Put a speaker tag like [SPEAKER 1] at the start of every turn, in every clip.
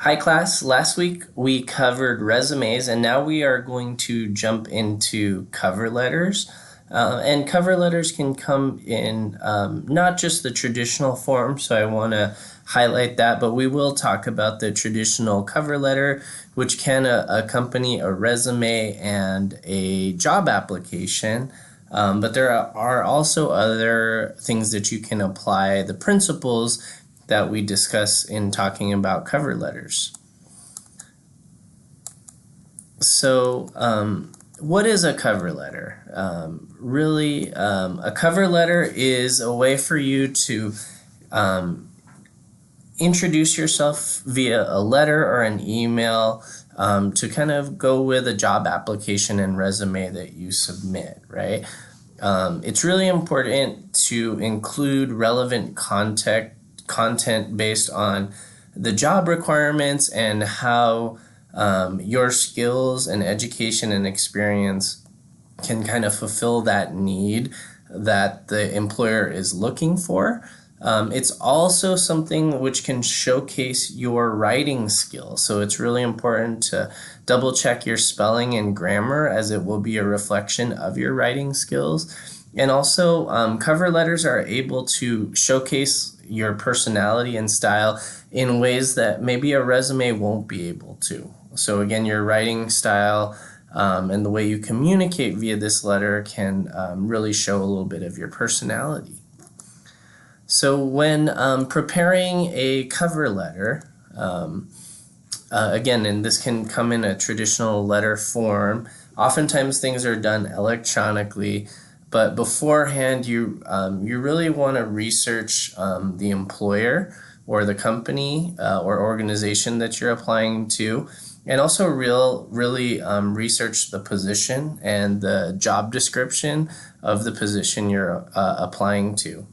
[SPEAKER 1] Hi class, last week we covered resumes and now we are going to jump into cover letters. And cover letters can come in not just the traditional form, so I want to highlight that, but we will talk about the traditional cover letter, which can accompany a resume and a job application. But there are also other things that you can apply, the principles that we discuss in talking about cover letters. So, what is a cover letter? A cover letter is a way for you to introduce yourself via a letter or an email to kind of go with a job application and resume that you submit, right? It's really important to include relevant content based on the job requirements and how your skills and education and experience can kind of fulfill that need that the employer is looking for. It's also something which can showcase your writing skills. So it's really important to double check your spelling and grammar, as it will be a reflection of your writing skills. And also, cover letters are able to showcase your personality and style in ways that maybe a resume won't be able to. So again, your writing style and the way you communicate via this letter can really show a little bit of your personality. So when preparing a cover letter, again, and this can come in a traditional letter form, oftentimes things are done electronically. But beforehand, you really want to research the employer or the company or organization that you're applying to, and also really research the position and the job description of the position you're applying to.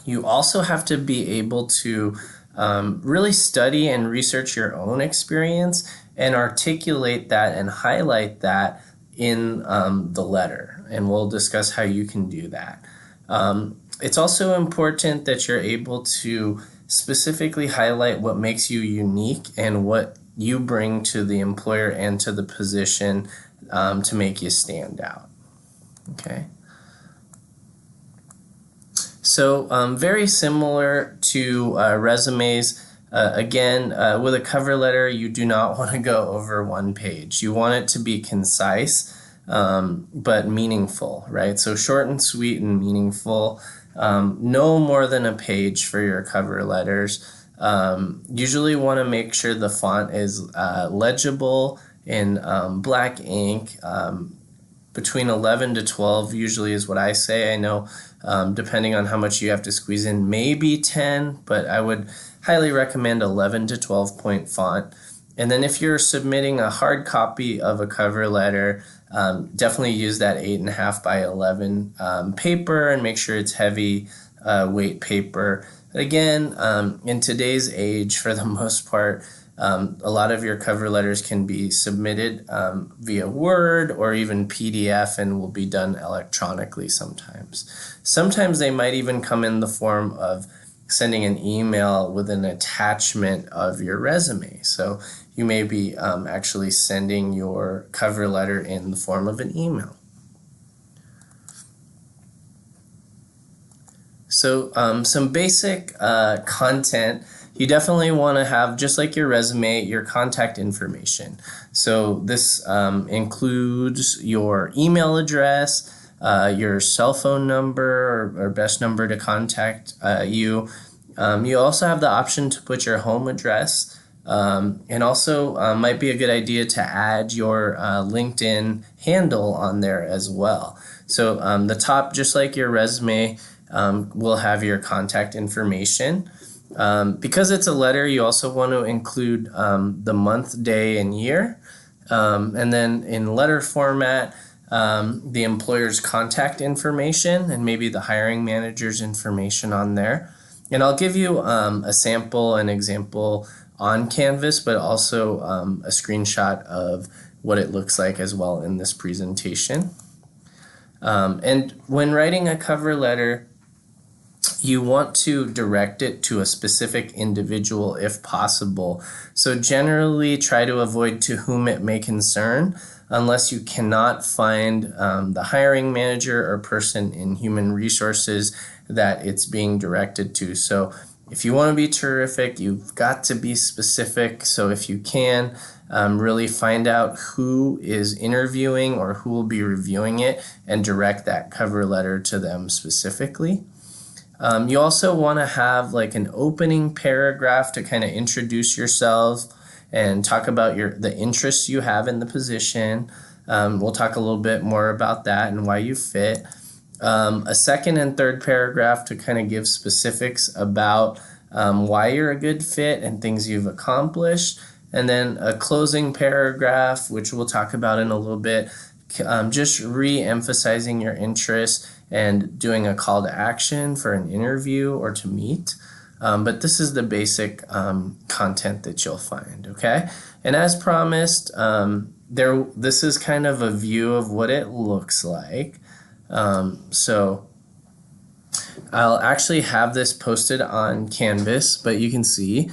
[SPEAKER 1] You also have to be able to really study and research your own experience and articulate that and highlight that in the letter. And we'll discuss how you can do that. It's also important that you're able to specifically highlight what makes you unique and what you bring to the employer and to the position to make you stand out. Okay. So very similar to resumes. Again, with a cover letter, you do not want to go over one page. You want it to be concise, but meaningful, right? So short and sweet and meaningful. No more than a page for your cover letters. Usually want to make sure the font is legible in black ink. Between 11 to 12 usually is what I say. I know depending on how much you have to squeeze in, maybe 10, but I would highly recommend 11 to 12 point font. And then if you're submitting a hard copy of a cover letter, definitely use that 8.5 by 11 paper and make sure it's heavy weight paper. Again, in today's age, for the most part, a lot of your cover letters can be submitted via Word or even PDF and will be done electronically sometimes. Sometimes they might even come in the form of sending an email with an attachment of your resume. So you may be actually sending your cover letter in the form of an email. So some basic content. You definitely want to have, just like your resume, your contact information. So this includes your email address, your cell phone number or best number to contact you. You also have the option to put your home address, and also might be a good idea to add your LinkedIn handle on there as well. So the top, just like your resume, will have your contact information. Because it's a letter, you also want to include the month, day, and year. And then in letter format, the employer's contact information and maybe the hiring manager's information on there. And I'll give you a sample, an example on Canvas, but also a screenshot of what it looks like as well in this presentation. And when writing a cover letter, you want to direct it to a specific individual if possible. So generally try to avoid to whom it may concern unless you cannot find the hiring manager or person in human resources that it's being directed to. So if you want to be terrific, you've got to be specific. So if you can, really find out who is interviewing or who will be reviewing it and direct that cover letter to them specifically. You also want to have like an opening paragraph to kind of introduce yourself and talk about the interests you have in the position. We'll talk a little bit more about that and why you fit. A second and third paragraph to kind of give specifics about why you're a good fit and things you've accomplished. And then a closing paragraph, which we'll talk about in a little bit, just re-emphasizing your interests and doing a call to action for an interview or to meet. But this is the basic content that you'll find, okay? And as promised, this is kind of a view of what it looks like. So I'll actually have this posted on Canvas, but you can see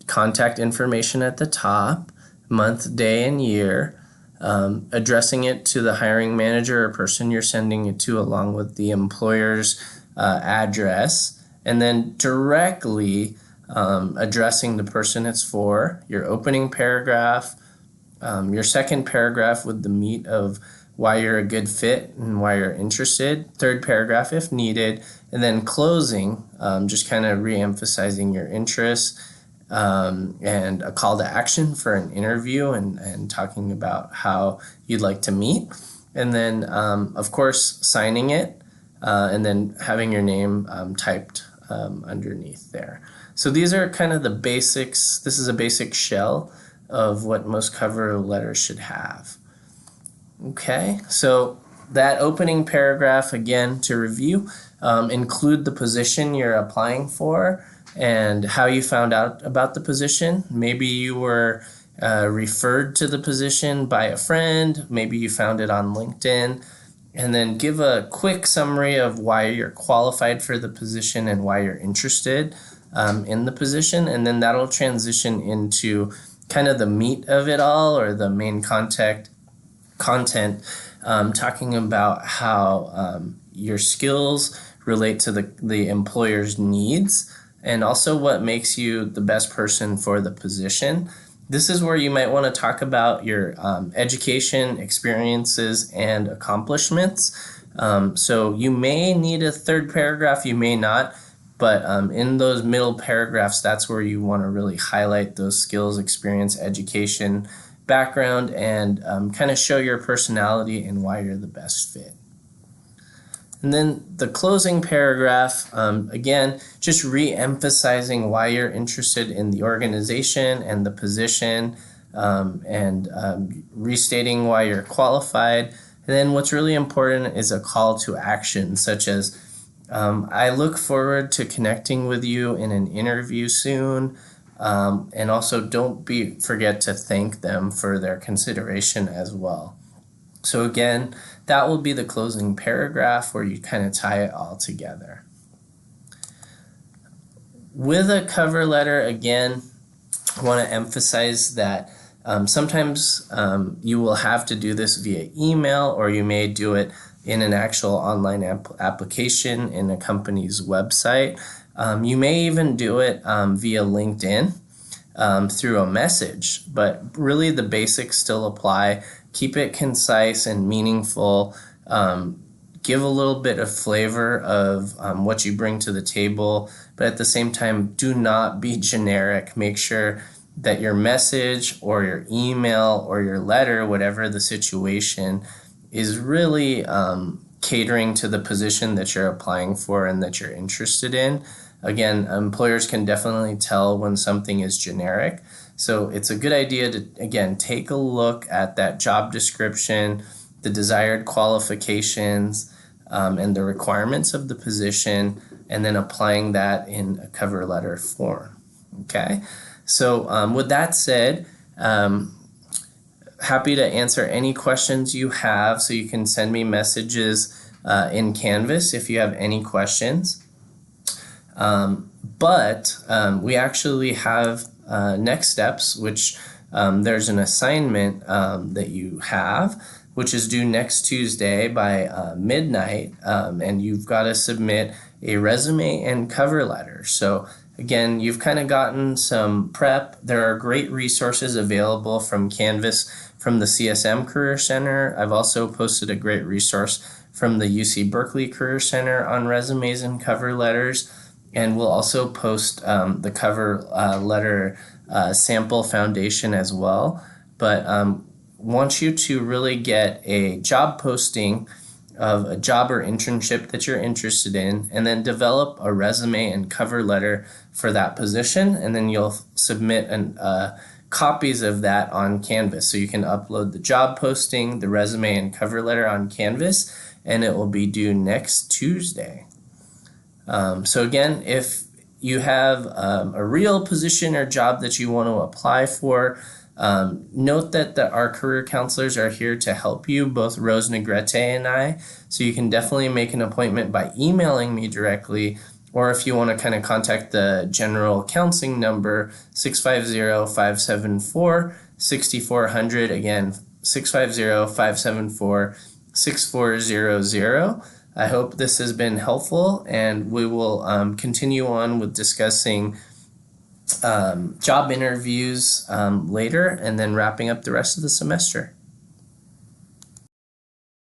[SPEAKER 1] contact information at the top, month, day, and year. Addressing it to the hiring manager or person you're sending it to along with the employer's address, and then directly addressing the person it's for, your opening paragraph, your second paragraph with the meat of why you're a good fit and why you're interested, third paragraph if needed, and then closing, just kind of re-emphasizing your interests, and a call to action for an interview and talking about how you'd like to meet. And then, of course, signing it and then having your name typed underneath there. So these are kind of the basics. This is a basic shell of what most cover letters should have. Okay, so that opening paragraph, again, to review, include the position you're applying for and how you found out about the position. Maybe you were referred to the position by a friend. Maybe you found it on LinkedIn. And then give a quick summary of why you're qualified for the position and why you're interested in the position. And then that'll transition into kind of the meat of it all, or the main content, talking about how your skills relate to the employer's needs, and also what makes you the best person for the position. This is where you might want to talk about your education, experiences, and accomplishments. So you may need a third paragraph, you may not, but in those middle paragraphs, that's where you want to really highlight those skills, experience, education, background, and kind of show your personality and why you're the best fit. And then the closing paragraph, again, just re-emphasizing why you're interested in the organization and the position, and restating why you're qualified. And then what's really important is a call to action, such as, I look forward to connecting with you in an interview soon. And also don't forget to thank them for their consideration as well. So again, that will be the closing paragraph where you kind of tie it all together. With a cover letter, again, I want to emphasize that sometimes you will have to do this via email, or you may do it in an actual online application in a company's website. You may even do it via LinkedIn through a message, but really the basics still apply. Keep it concise and meaningful. Give a little bit of flavor of what you bring to the table, but at the same time, do not be generic. Make sure that your message or your email or your letter, whatever the situation, is really catering to the position that you're applying for and that you're interested in. Again, employers can definitely tell when something is generic. So it's a good idea to, again, take a look at that job description, the desired qualifications, and the requirements of the position, and then applying that in a cover letter form. Okay? So with that said, happy to answer any questions you have, so you can send me messages in Canvas if you have any questions. But we actually have next steps, which there's an assignment that you have, which is due next Tuesday by midnight, and you've got to submit a resume and cover letter. So again, you've kind of gotten some prep. There are great resources available from Canvas from the CSM Career Center. I've also posted a great resource from the UC Berkeley Career Center on resumes and cover letters. And we'll also post the cover letter sample foundation as well. But want you to really get a job posting of a job or internship that you're interested in, and then develop a resume and cover letter for that position, and then you'll submit copies of that on Canvas. So you can upload the job posting, the resume, and cover letter on Canvas, and it will be due next Tuesday. So again, if you have a real position or job that you want to apply for, note that our career counselors are here to help you, both Rose Negrete and I. So you can definitely make an appointment by emailing me directly, or if you want to kind of contact the general counseling number, 650-574-6400. Again, 650-574-6400. I hope this has been helpful, and we will continue on with discussing job interviews later, and then wrapping up the rest of the semester.